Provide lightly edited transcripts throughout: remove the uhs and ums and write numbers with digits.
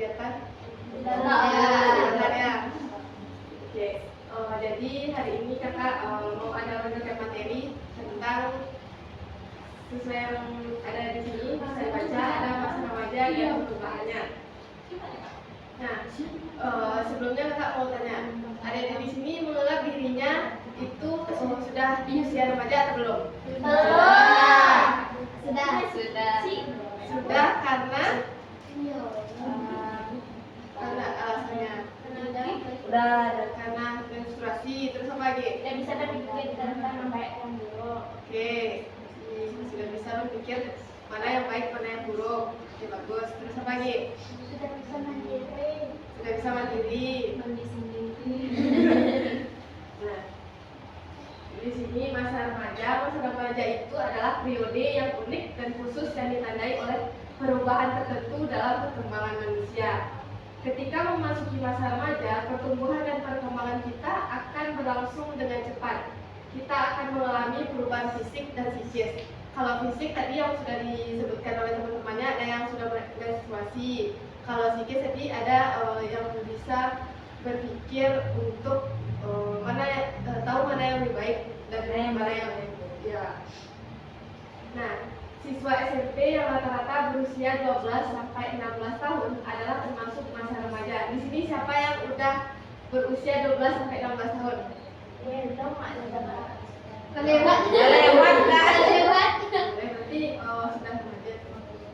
kegiatan? Sudah ya. Oke. Jadi hari ini kakak mau ada mengajarkan materi tentang sesuai yang ada di sini bisa dibaca, ada masa remaja dan perubahannya. Nah, sebelumnya kakak mau tanya, ada di sini menganggap dirinya itu sudah di usia remaja atau belum? Sudah karena alasannya karena menstruasi, terus apa lagi? Tidak bisa berpikir tentang yang baik dan buruk. Oke, sudah bisa berpikir mana yang baik, mana yang buruk. Oke, bagus. Terus apa lagi? Sudah bisa mandiri. Sudah bisa mandiri. Mandi sendiri. Nah, di sini masa remaja itu adalah periode yang unik dan khusus yang ditandai oleh perubahan tertentu dalam perkembangan manusia. Ketika memasuki masa remaja, pertumbuhan dan perkembangan kita akan berlangsung dengan cepat. Kita akan mengalami perubahan fisik dan psikis. Kalau fisik tadi yang sudah disebutkan oleh teman-temannya, ada yang sudah menstruasi. Kalau psikis tadi ada yang bisa berpikir untuk tahu mana yang lebih baik dan mana yang ya. Nah, siswa SMP yang rata-rata berusia 12 sampai 16 tahun adalah termasuk masa remaja. Di sini siapa yang udah berusia 12 sampai 16 tahun? Kelewat. Berarti sudah remaja.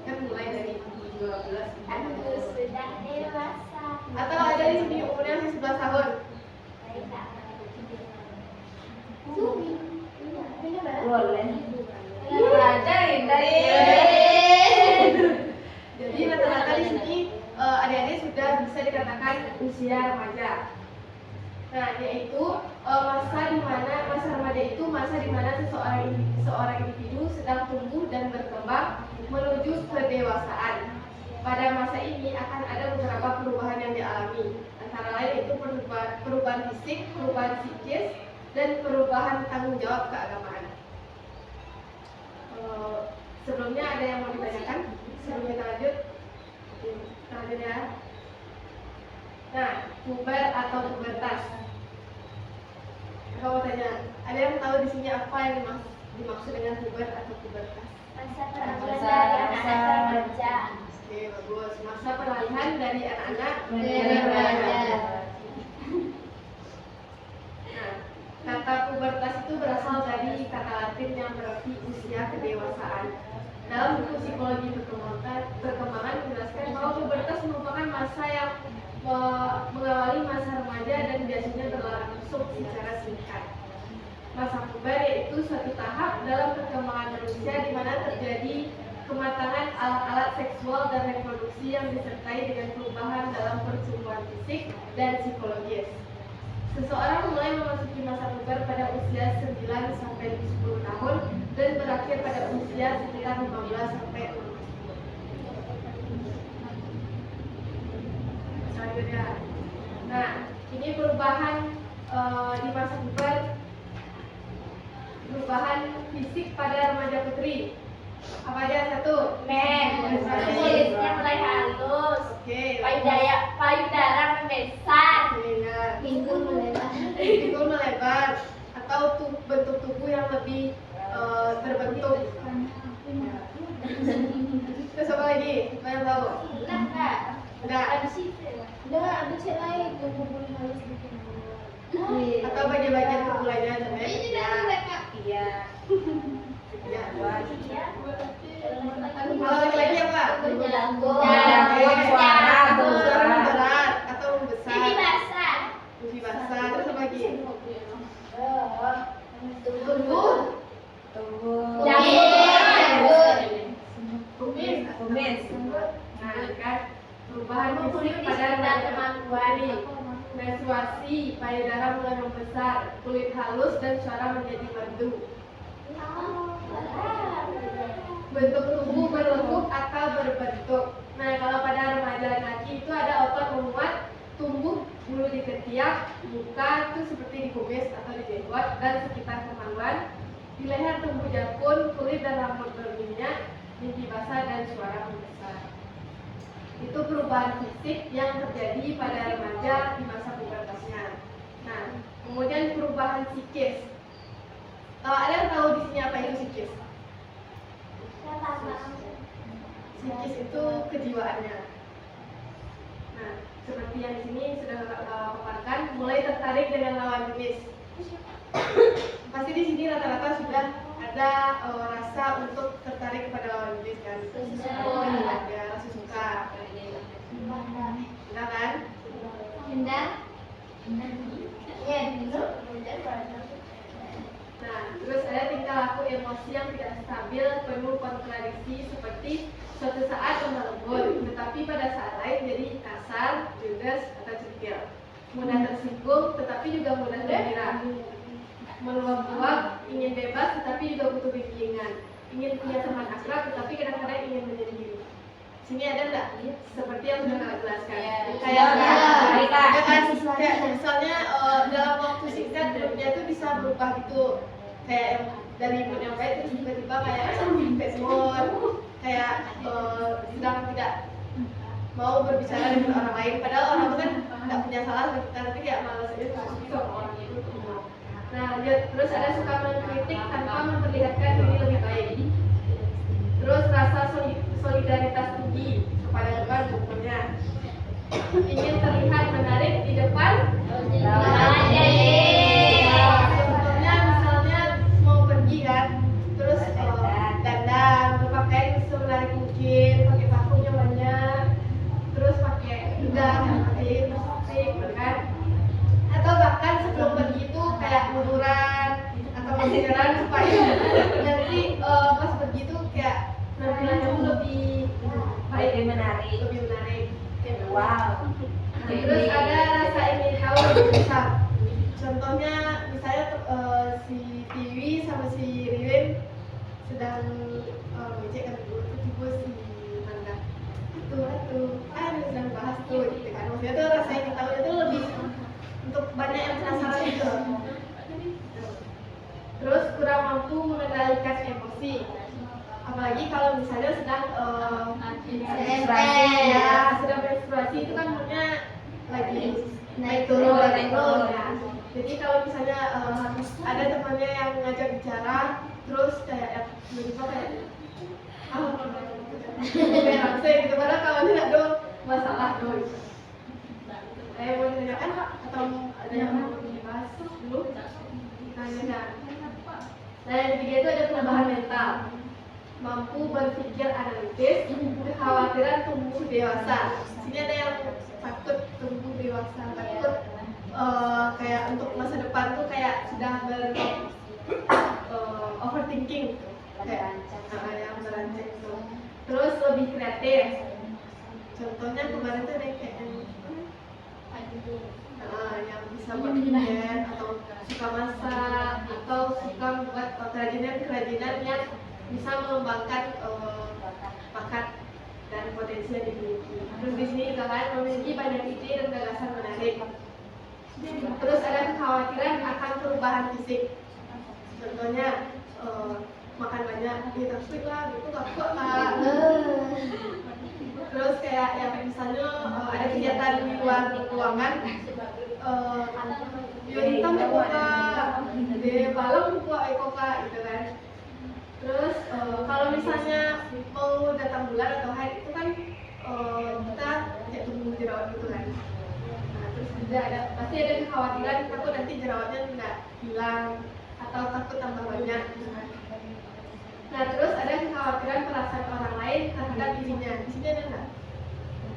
Kan mulai dari 12. Aku sudah dewasa. Atau ada di sini umurnya masih 11 tahun? Boleh. Jadi rata-rata di sini adik-adik sudah bisa dikatakan usia remaja. Nah, yaitu masa remaja itu masa di mana seorang individu sedang tumbuh dan berkembang menuju kedewasaan. Pada masa ini akan ada beberapa perubahan yang dialami, antara lain itu perubahan fisik, perubahan psikis, dan perubahan tanggung jawab keagamaan. Sebelumnya ada yang mau ditanyakan? Sebelum kita lanjut? Lanjut ya. Nah, puber atau pubertas. Aku mau tanya, ada yang tahu di sini apa yang dimaksud dengan puber atau pubertas? Masa peralihan dari anak-anak remaja. Oke, bagus. Masa peralihan dari anak-anak Remaja. Nah, kata pubertas itu berasal dari kata Latin yang berarti usia kedewasaan. Dalam buku psikologi perkembangan menjelaskan bahwa pubertas merupakan masa yang mengawali masa remaja dan biasanya berlangsung secara singkat. Masa puber yaitu suatu tahap dalam perkembangan manusia di mana terjadi kematangan alat-alat seksual dan reproduksi yang disertai dengan perubahan dalam pertumbuhan fisik dan psikologis. Seseorang mulai memasuki masa puber pada usia 9 sampai 10 tahun dan berakhir pada usia sekitar 15 sampai 16 tahun. Selanjutnya. Nah, ini perubahan di masa puber, perubahan fisik pada remaja putri. Apa aja? Satu, Kulitnya mulai halus. Oke. Payudara membesar. Pinggul melebar atau bentuk tubuh yang lebih terbentuk. Terus apa lagi? Apa yang tahu? Enggak. Ada cek lain yang kumpul halus bikin. Atau bagian-bagian tubuh lainnya sampai. Iya. Ya. Iya. Kalau laki-laki apa? Suara Berat atau membesar. Pipi basah. Pipi basah. Terus apa lagi? Tumbuh. Kumis. Nah, kan perubahan fisik pada remaja putri. Menstruasi, payudara mulai membesar, kulit halus dan suara menjadi merdu. Bentuk tubuh berlekuk atau berbentuk. Nah, kalau pada remaja laki itu ada otot memuat, tumbuh bulu di ketiak, muka itu seperti di kumis atau di jenggot dan sekitar kemaluan. Di leher tumbuh jakun, kulit dan rambut berminyak, mimpi basah dan suara membesar. Itu perubahan fisik yang terjadi pada remaja di masa pubertasnya. Nah, kemudian perubahan psikis. Ada yang tahu di sini apa itu psikis? Psikis itu kejiwaannya. Nah, seperti yang di sini sudah paparkan, mulai tertarik dengan lawan jenis. Pasti di sini rata-rata sudah ada rasa untuk tertarik kepada lawan jenis kan? Ada rasa suka. Sudah kan? Indah. Iya, dulu. Nah, terus ada tingkah laku emosi yang tidak stabil, penuh kontradiksi seperti suatu saat lemah lembut, tetapi pada saat lain jadi kasar, judes, atau centil. Mudah tersinggung, tetapi juga mudah gembira. Meluap-luap, ingin bebas, tetapi juga butuh bimbingan. Ingin punya teman akrab, tetapi kadang-kadang ingin menyendiri. Sini ada nggak? Seperti yang sudah kakak jelaskan. Kayak misalnya dalam waktu singkat grupnya itu bisa berubah gitu. Kayak yang dari mood yang baik terus tiba-tiba kayak bad mood, kayak sedang tidak mau berbicara dengan orang lain. Padahal orang itu kan nggak punya salah sama kita, tapi kayak malas aja sama orang itu. Nah, terus ada suka mengkritik tanpa memperlihatkan diri lebih baik. Terus rasa solidaritas tinggi kepada teman contohnya. Ingin terlihat menarik di depan lawan jenis. Contohnya misalnya mau pergi kan, terus dandan, berpakaian semenarik mungkin, pakai parfumnya banyak, terus pakai pakai lipstick, kan? Atau bahkan sebelum pergi itu kayak munduran atau maskeran supaya nanti pas pergi itu kayak penampilannya tuh lebih baik, Lebih menarik. lebih menarik. Wow. Terus ada rasa ingin tahu lebih besar. Contohnya misalnya si Tiwi sama si Ririn sedang ngecek kan dulu tiba si Manda itu sedang bahas tuh gitu kan. Maksudnya tuh rasa ingin tahu itu lebih untuk banyak yang penasaran gitu. Terus kurang mampu mengendalikan emosi. Apalagi kalau misalnya sedang menstruasi, ya, sedang menstruasi itu kan moodnya lagi naik turun. Ya. Jadi kalau misalnya ada temannya yang ngajak bicara, terus kayak tiba-tiba kayak langsung gitu, padahal kawannya nggak ada masalah dong. Mau ditanyakan atau ada yang mau dibahas dulu? Nah, yang ketiga itu ada perubahan mental. Mampu berpikir analitis, kekhawatiran tumbuh dewasa. Sini ada yang takut tumbuh dewasa, takut kayak untuk masa depan tuh kayak sudah overthinking gitu. Kayak yang merancang gitu. Terus lebih kreatif. Contohnya kemarin tuh ada kayak yang bisa buat event atau suka masak atau suka membuat kerajinan yang bisa mengembangkan bakat dan potensi yang dimiliki. Terus di sini juga kan memiliki banyak ide dan gagasan menarik. Terus ada kekhawatiran akan perubahan fisik. Contohnya makan banyak, tapi lah gitu nggak kok. Terus kayak yang misalnya ada kegiatan di luar ruangan, hitam ya buka, di malam buka ekoka gitu kan. Terus kalau misalnya mau datang bulan atau haid itu kan kita kayak tumbuh jerawat gitu kan. Nah, terus juga pasti ada kekhawatiran takut nanti jerawatnya nggak hilang atau takut tambah banyak gitu kan. Nah, terus ada kekhawatiran perasaan orang lain terhadap dirinya. Di sini ada nggak?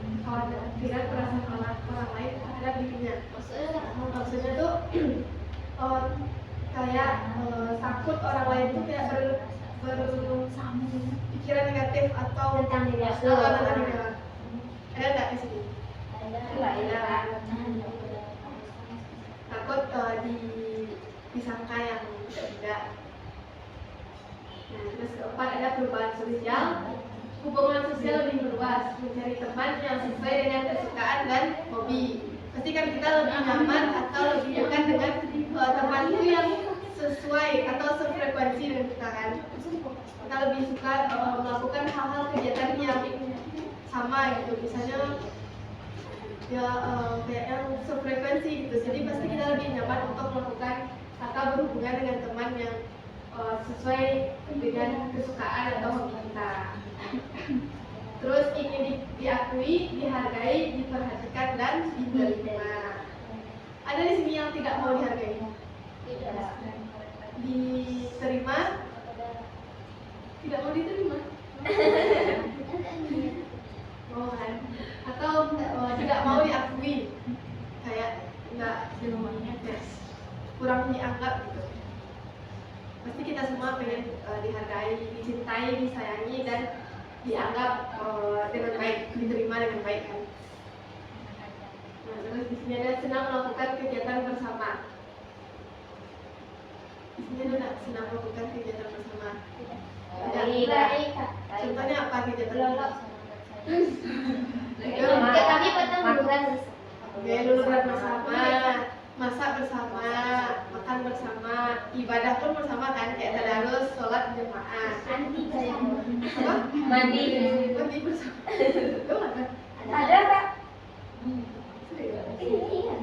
Kekhawatiran perasaan orang lain terhadap dirinya. Maksudnya tuh kayak takut orang lain tuh kayak berpikiran negatif atau tentang diri aku. Ada nggak di sini? Ada. Takut disangka yang tidak. Nah, terus keempat ada perubahan sosial. Hubungan sosial lebih meluas, mencari teman yang sesuai dengan kesukaan dan hobi. Pasti kan kita lebih nyaman atau lebih dekat dengan teman itu yang sesuai atau sefrekuensi dengan kita kan. Kita lebih suka melakukan hal-hal kegiatan yang sama gitu, misalnya ya kayak yang sefrekuensi gitu, jadi pasti kita lebih nyaman untuk melakukan atau berhubungan dengan teman yang sesuai dengan kesukaan atau hobi kita. Terus ingin diakui, dihargai, diperhatikan, dan diterima. Ada di sini yang tidak mau dihargai? Tidak. Diterima? Tidak mau diterima? Mau kan? Atau tidak mau diakui, kayak nggak kurang dianggap gitu. Pasti kita semua pengen dihargai, dicintai, disayangi, dan dianggap dengan baik, diterima dengan baik kan. Nah, terus di sini ada senang melakukan kegiatan bersama. Di sini ada senang melakukan kegiatan bersama. Contohnya apa kegiatan bersama? Kami pernah luluran Luluran bersama, masak bersama, makan bersama, ibadah pun bersama kan, kayak tadarus, sholat berjamaah. anti kayak Apa? Mandi. Mandi bersama. Tuh ada. Ada Kak? iya.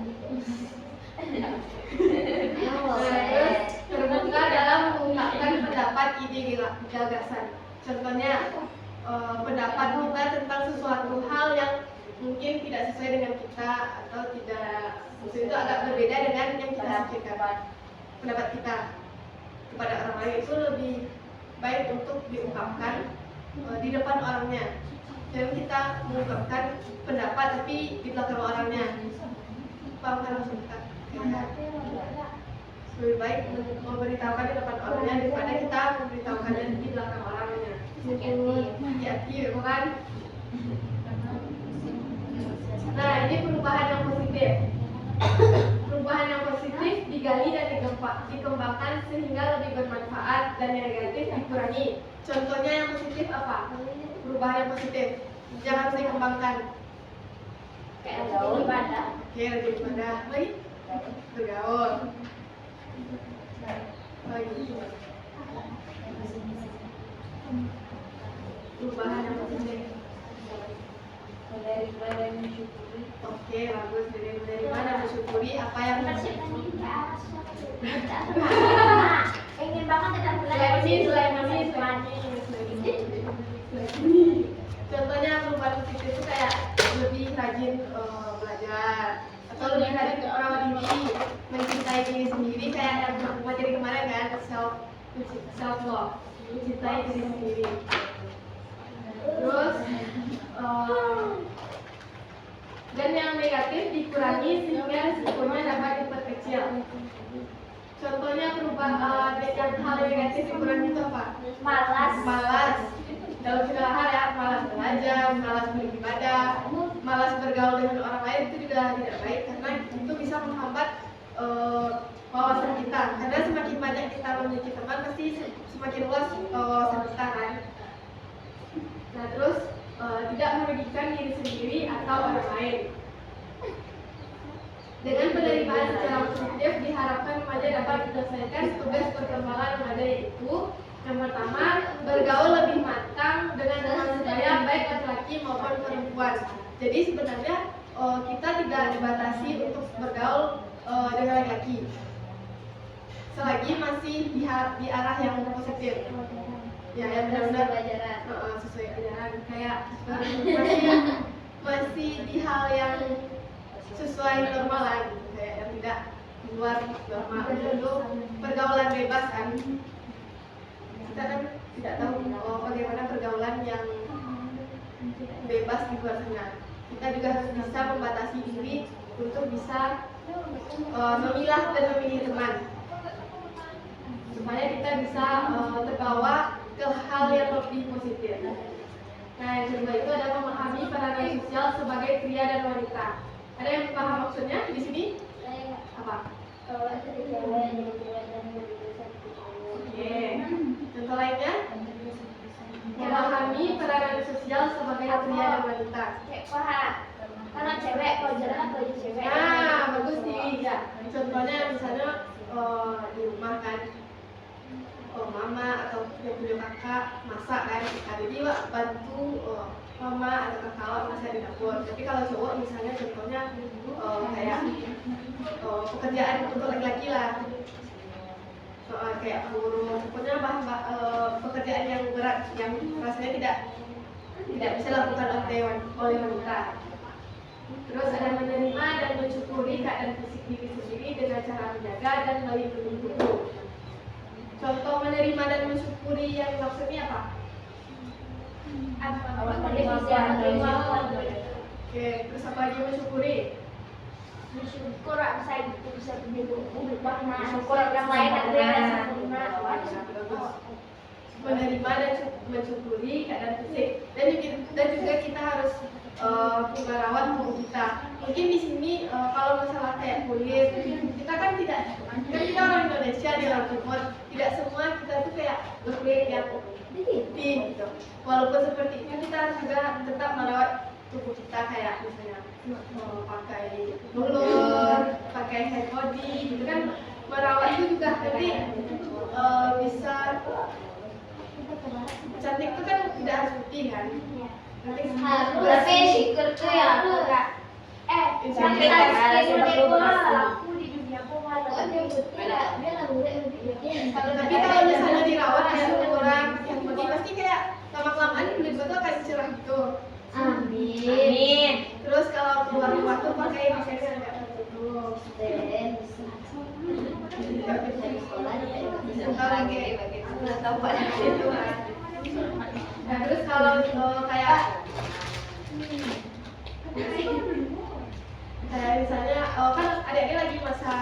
Terus terbuka dalam mengungkapkan pendapat, ide, gagasan. Contohnya pendapat kita tentang sesuatu hal yang mungkin tidak sesuai dengan kita atau tidak, maksudnya itu agak berbeda dengan yang kita pikirkan. Pendapat kita kepada orang lain itu lebih baik untuk diungkapkan di depan orangnya. Jangan kita mengungkapkan pendapat tapi di belakang orangnya. Paham kan maksud kita? Lebih baik memberitahukan di depan orangnya daripada kita memberitahukannya di belakang orangnya. Hati-hati, bukan? Nah, ini perubahan yang positif. Perubahan yang positif digali dan dikembangkan sehingga lebih bermanfaat, dan yang negatif dikurangi. Contohnya yang positif apa? Perubahan yang positif yang harus dikembangkan. Kayak gaul ibadah. Oke, lebih ibadah. Lagi? Bergaul. Lagi. Perubahan yang positif. Menerima dan mensyukuri. Oke, bagus. Dari menerima dan mensyukuri apa yang Ingin banget tetap selain ini. Contohnya perubahan positif itu kayak lebih rajin belajar, atau lebih rajin merawat diri, mencintai diri sendiri, kayak yang materi kemarin kan, self love, mencintai diri sendiri. Terus dan yang negatif dikurangi sehingga risikonya dapat diperkecil. Contohnya perubahan yang hal negatif dikurangi itu apa? Malas dalam segala hal ya, malas belajar, malas beribadah, malas bergaul dengan orang lain, itu juga tidak baik karena itu bisa menghambat wawasan kita. Karena semakin banyak kita memiliki teman, pasti semakin luas wawasan kita kan. Nah, terus tidak merugikan diri sendiri atau orang lain. Dengan penerimaan secara positif diharapkan remaja dapat menyelesaikan tugas perkembangan remaja, yaitu yang pertama, bergaul lebih matang dengan teman sebaya baik laki-laki maupun perempuan. Jadi sebenarnya kita tidak dibatasi untuk bergaul dengan laki-laki selagi masih di arah yang positif. Ya, yang benar-benar sesuai ajaran, kayak masih di hal yang sesuai normal lah, gitu. Kayak yang tidak di luar normal. Itu pergaulan bebas kan. Kita kan tidak tahu bagaimana pergaulan yang bebas di luar sana. Kita juga harus bisa membatasi diri untuk bisa memilah dan memilih teman, supaya kita bisa terbawa ke hal yang lebih positif. Nah, yang kedua itu ada memahami peranan sosial sebagai pria dan wanita. Ada yang paham maksudnya di sini? Apa? Oke. Contoh lainnya? Memahami peranan sosial sebagai pria dan wanita. Karena cewek, kalau jalan baju cewek. Nah, bagus nih ya. Contohnya misalnya di rumah kan, mama atau yang punya kakak masak kan, jadi bantu mama atau kakak masak di dapur. Tapi kalau cowok misalnya contohnya kayak pekerjaan untuk laki-laki lah, kayak buruh, pokoknya pekerjaan yang berat yang rasanya tidak bisa dilakukan oleh wanita. Terus ada menerima dan mensyukuri keadaan fisik diri sendiri dengan cara menjaga dan melindungi tubuh. Contoh menerima dan mensyukuri yang maksudnya apa? Oke, terus apa lagi mensyukuri? Bersyukur bisa itu bisa berubah syukur orang lain ada yang sempurna. Menerima dan mensyukuri keadaan fisik, dan juga kita harus merawat tubuh kita. Mungkin di sini kalau masalah kayak kulit, kita kan kita orang Indonesia di orang Timur, tidak semua kita tuh kayak berkulit yang putih gitu. Walaupun seperti itu kita harus juga tetap merawat tubuh kita, kayak misalnya pakai blur, pakai hair body gitu kan. Merawat itu juga nanti bisa cantik itu kan tidak harus putih kan. Nanti Tapi syukur tuh ya enggak. cantik Aku di dunia tapi kalau misalnya dirawat kayak kurang yang putih pasti kayak lama-kelamaan kulit gue tuh akan cerah gitu. Amin. Terus kalau keluar rumah tuh pakai masker yang nggak tertutup. Nah, terus kalau kayak misalnya kan adik-adik lagi masa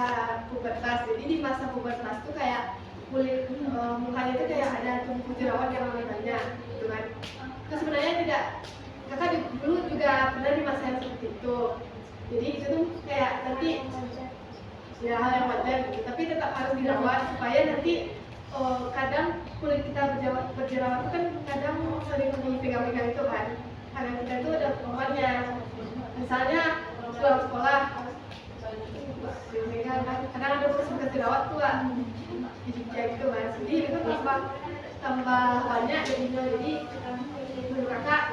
pubertas, jadi di masa pubertas tuh kayak kulit mukanya tuh kayak ada tumbuh jerawat yang lebih banyak gitu kan. Terus sebenarnya tidak, kakak dulu juga pernah di masa yang seperti itu. Jadi itu tuh kayak nanti ya hal yang wajar gitu, tapi tetap harus dirawat supaya nanti kadang kulit kita berjerawat itu kan kadang sering dipegang-pegang itu kan. Kadang kita itu ada kumannya, misalnya pulang sekolah kadang ada bekas jerawat tuh di jari gitu kan. Jadi itu tambah banyak jadinya. Jadi menurut kakak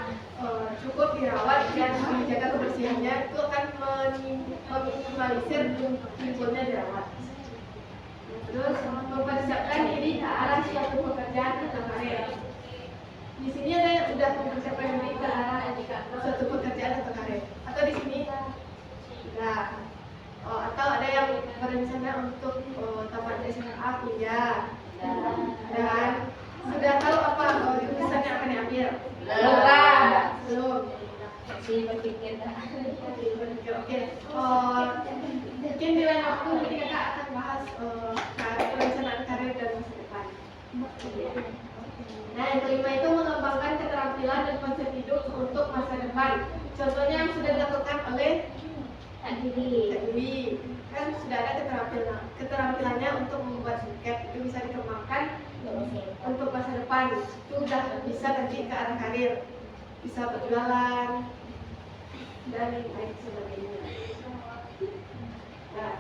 cukup dirawat dan dijaga kebersihannya, itu akan meminimalisir timbulnya jerawat. Terus mempersiapkan diri ke arah suatu pekerjaan atau karir. Di sini ada yang sudah mempersiapkan diri ke arah suatu pekerjaan atau karir. Atau di sini sudah. Atau ada yang berencana untuk tamat SMA kuliah. Dan sudah tahu apa jurusan yang akan diambil? Belum. Masih berpikir. Oke. Mungkin di lain waktu nanti kakak akan bahas perencanaan karir dan masa depan. Nah, yang kelima itu mengembangkan keterampilan dan konsep hidup untuk masa depan. Contohnya yang sudah dilakukan oleh Kak Dwi, kan sudah ada keterampilannya untuk membuat tiket, itu bisa dikembangkan untuk masa depan. Itu udah bisa nanti ke arah karir, bisa berjualan dan lain sebagainya. Nah,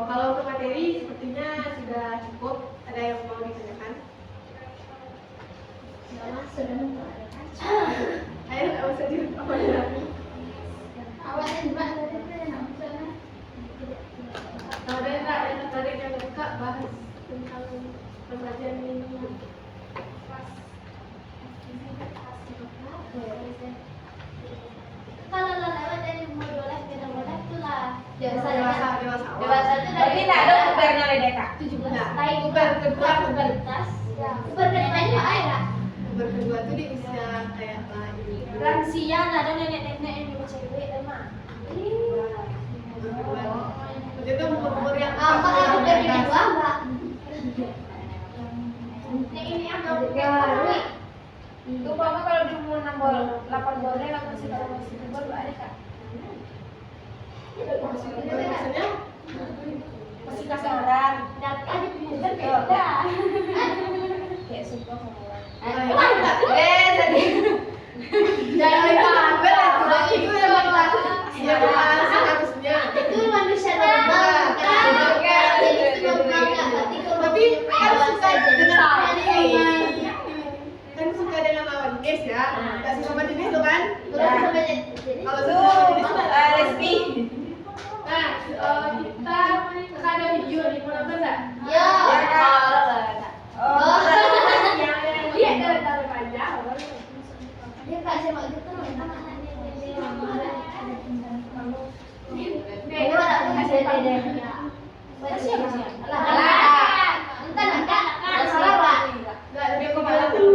kalau untuk materi sepertinya sudah cukup. Ada yang mau ditanyakan? Ayo, nggak usah ditanyakan. Kalau ada yang tertarik yang buka bahas tentang pembelajaran ini. Kalau lewat dari umur 12 ke 16 itu lah Dewasa. itu Tapi tidak ada pubernya oleh Deka. 17 Nah, puber kedua pubertas. Puber keduanya ada. puber kedua tuh di usia kayak ini. Lansia ada nenek-nenek yang juga cewek emang. Itu umur yang Apa aku dari dua enggak? Ini apa? Itu mama kalau di umur 6 bulan, 8 bulan lah masih kalau masih puber ada Kak. maksudnya Masih kasaran. Data di puber beda. Kayak suka ngomong. jangan kabel itu emang lah ya harusnya Itu manusia normal kan? Jadi itu normal nggak? Berarti kalau tapi ya. Nggak sesama jenis tuh kan? Kalau sama jadi Kalau sesama jenis tuh Resmi. nah, kita kan ada video nih, mau nonton nggak? ya. Oh, Iya, ada remaja. Dia nggak sama gitu anak-anak Nggak ada video remaja lu.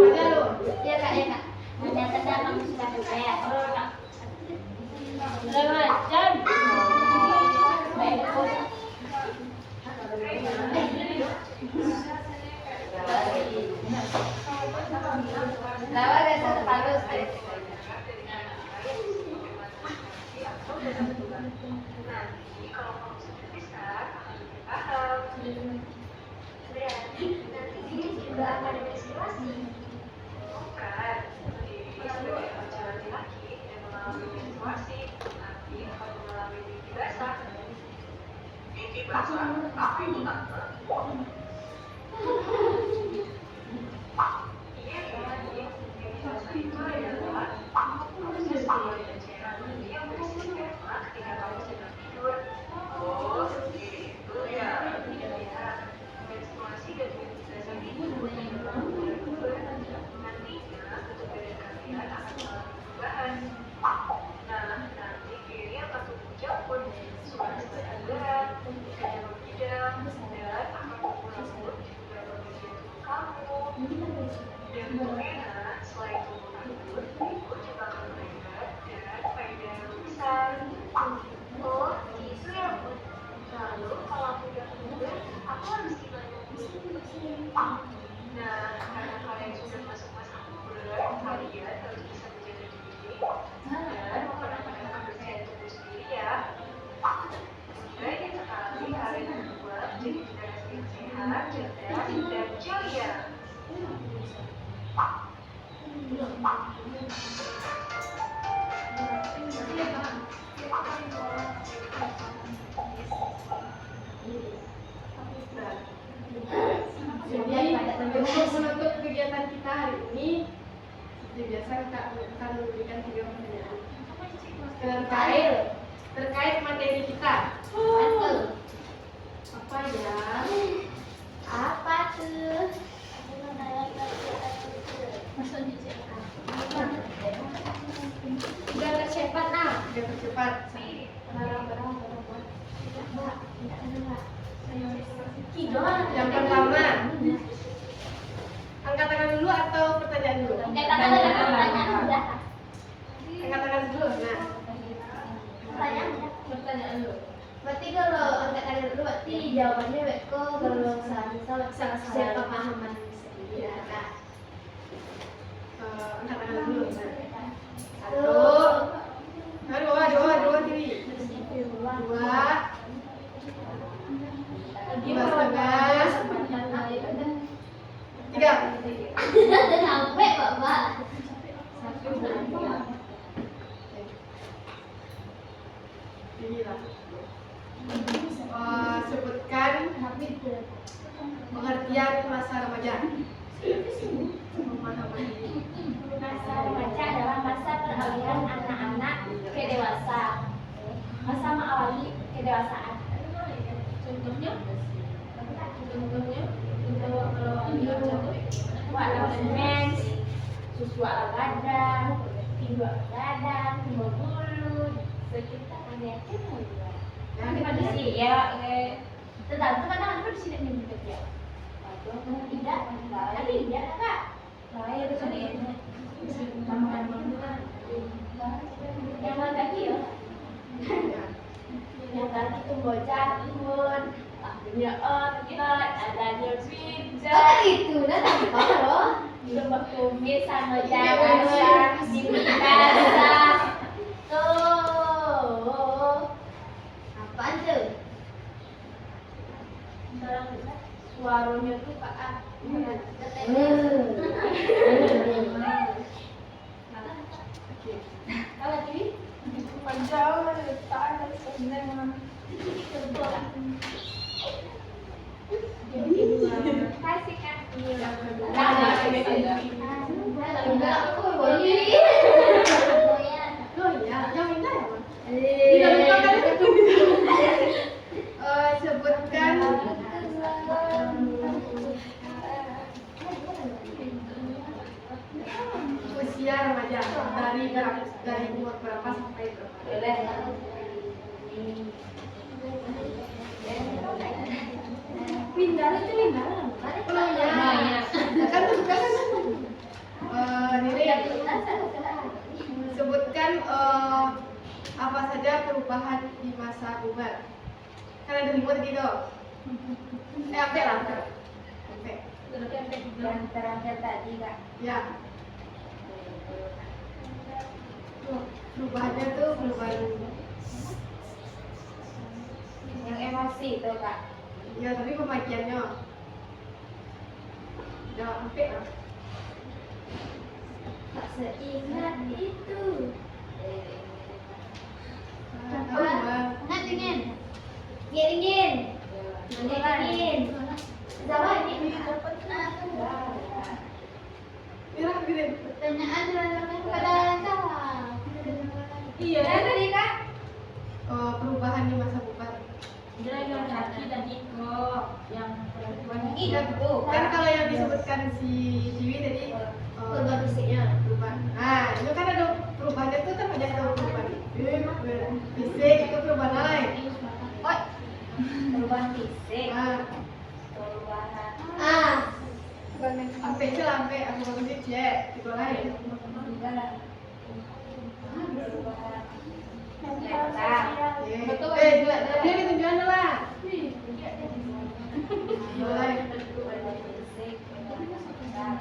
Jadi untuk menutup kegiatan kita hari ini, seperti biasa kita akan memberikan 3 pertanyaan terkait materi kita. Apa ya? Apa tuh? Udah tercepat nah, udah tercepat. Yang pertama, angkat tangan dulu atau pertanyaan dulu? Angkat tangan dulu. Nah, pertanyaan dulu. Berarti kalau angkat tangan dulu berarti jawabannya Beko kalau salah pemahaman sendiri. Nah, Angkat tangan dulu. Satu, dua, kiri. Dua, tiga. sampai Bapak. Inilah. Sebutkan pengertian masa remaja. Pemahaman ini. Masa remaja adalah masa peralihan anak-anak ke dewasa. Masa mengawali kedewasaan. Contohnya? Waktu mens, susu ala gadang, tidur ala gadang, timbul bulu, sekitar ada Nah, pada sih ya, tergantung kadang ada di sini nih kerja. Tidak, tapi tidak kak. Lain itu kan ini. Yang lagi ya. Yang tadi itu bocah timun, punya otot, ada pizza. Itu nah apa loh? Lembak kumis sama jalan dipikasa. Tuh. Apaan tuh? Suaranya tuh Kak A. Kalau ini panjang letak sebenarnya. Kasih kan. Enggak, aku Iya. Oh iya, yang minta ya, Mas? Tidak lupa kan itu sebutkan usia remaja dari umur berapa sampai berapa? Boleh. Pindah itu pindah. Oh iya, kan bukan Diri sebutkan apa saja perubahan di masa puber. Kan ada remote gitu. Sampai lah. Sampai. Yang terakhir tadi kak. Ya. Perubahannya tuh perubahan. Yang emosi itu kak. Ya tapi pembagiannya. Udah sampai lah. Tak seingat itu. Nggak dingin. Dingin. Dingin. Zaman ini. Mira, gini. Pertanyaan kepada kawan. Iya. Tadi kak. Perubahan di masa puber. Yang kaki tadi kok yang perempuan Kan, kan kalau yang disebutkan si Ciwi tadi Perubahan fisiknya. perubahan. Nah, itu kan ada perubahannya tuh kan banyak tahu perubahan fisik itu perubahan lain. Oh, perubahan fisik, nah, perubahan sampai itu sampai aku bagus cek itu lain. enggak perubahan mental. Dia ditunjukkan lah. Itu lain. Perubahan fisik, perubahan sikap.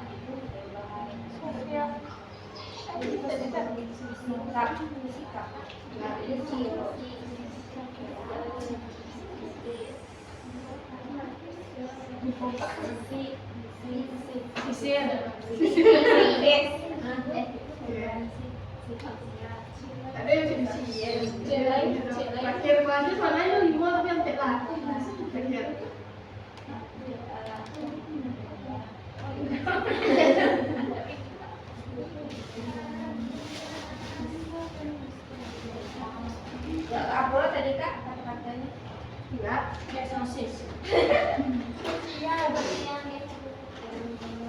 Ada yang jadi terakhir kelasnya soalnya 5 tapi sampai lah. Terakhir. Ya, apa tadi kak kata-katanya? Enggak. Kayak sosis. Ya, yang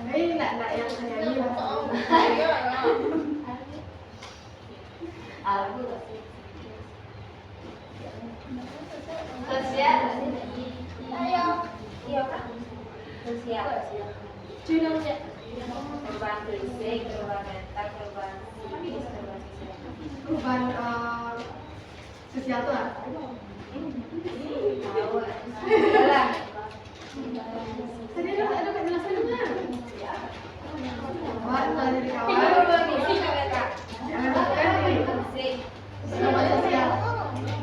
Enggak yang saya ini. sosial. Ayo. Iya kak. Sosial. Perubahan fisik, perubahan mental, perubahan psikis, perubahan sosial. Perubahan sosial tuh apa? Tahu. Salah. Tadi ada penjelasan juga. Kawan, kalau dari kawan, Perubahan fisik apa kak? jangan lupakan nih. Fisik. Perubahan sosial.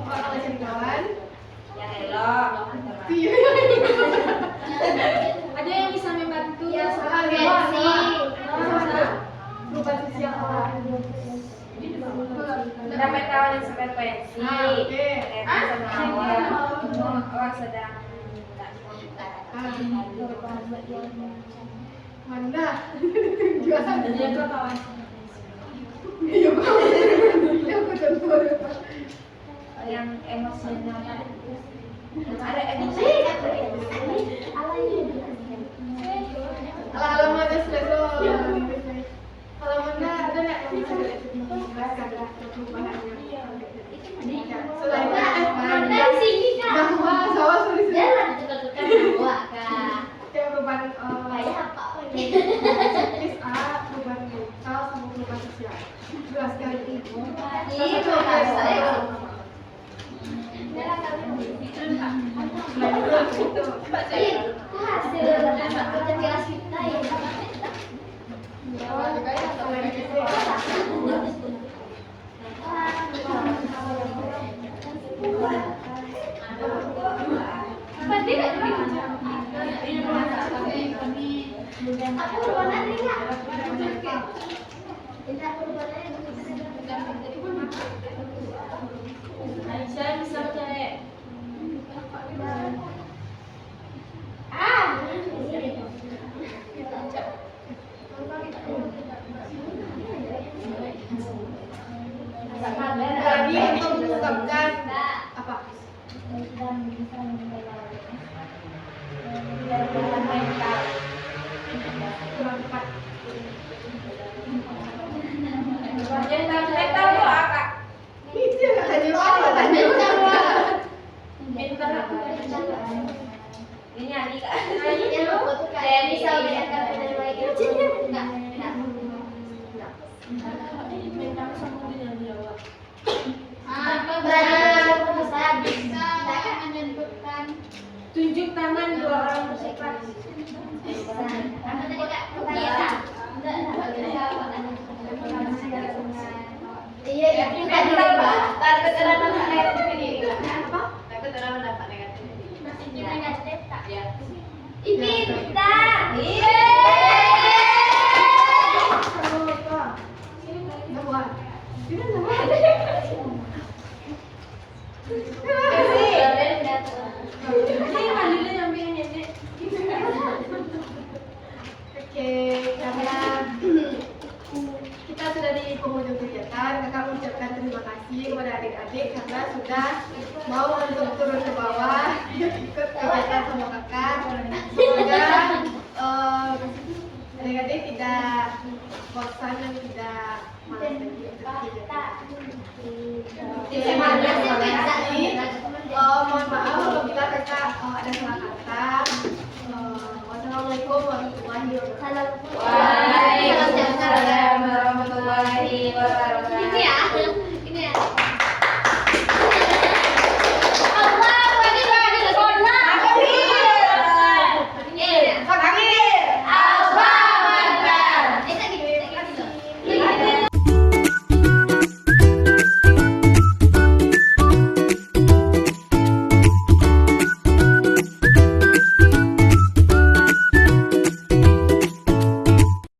Kalau jadi kawan, Yang elok. iya. Ada yang bisa membantu. Ya, Salah, Gengsi. salah. Perubahan sosial apa? Dapat kawan yang sefrekuensi. Oke. Sama awal. Awal sedang Mana? Jualan. dia tuh kawan. Iya, Bang. Iya, aku contoh. Yang emosional. Ada emosi. Alamak, ada stress loh. Kalau Manda ada nggak yang bisa dijelaskan perubahannya? Selain Manda sini kak. bahwa sawah sulit Jangan tukar-tukar bawa kak. kayak perubahan Kayak apa lagi? psikis, perubahan mental sama perubahan sosial. Jelaskan itu. Ini kak saya. Itu hasil kerja kelas kita ya. Pasti nggak jadi aku berwarna nih kak. Tidak berwarna. Aisyah bisa cek. Lagi untuk mengungkapkan apa? Kurang tepat. Mental doa kak. Itu katanya apa? Katanya Ini nyanyi kak. Kayak bisa membedakan dari baik itu enggak. Bisa menentukan Tunjuk tangan dua orang bersekat. Iya, itu tadi apa? Takut orang negatif ini. apa? Takut orang mendapat negatif ini. Ya. Ipinta. Bahwa kita sama. Oke, karena kita sudah di penghujung kegiatan, kakak mengucapkan terima kasih kepada adik-adik karena sudah mau untuk turun ke bawah ikut kegiatan sama kakak. Semoga adik-adik tidak bosan dan tidak malas lagi untuk kegiatan. Terima kasih. Mohon maaf apabila kakak ada salah kata. Wassalamualaikum warahmatullahi wabarakatuh. Waalaikumsalam warahmatullahi wabarakatuh.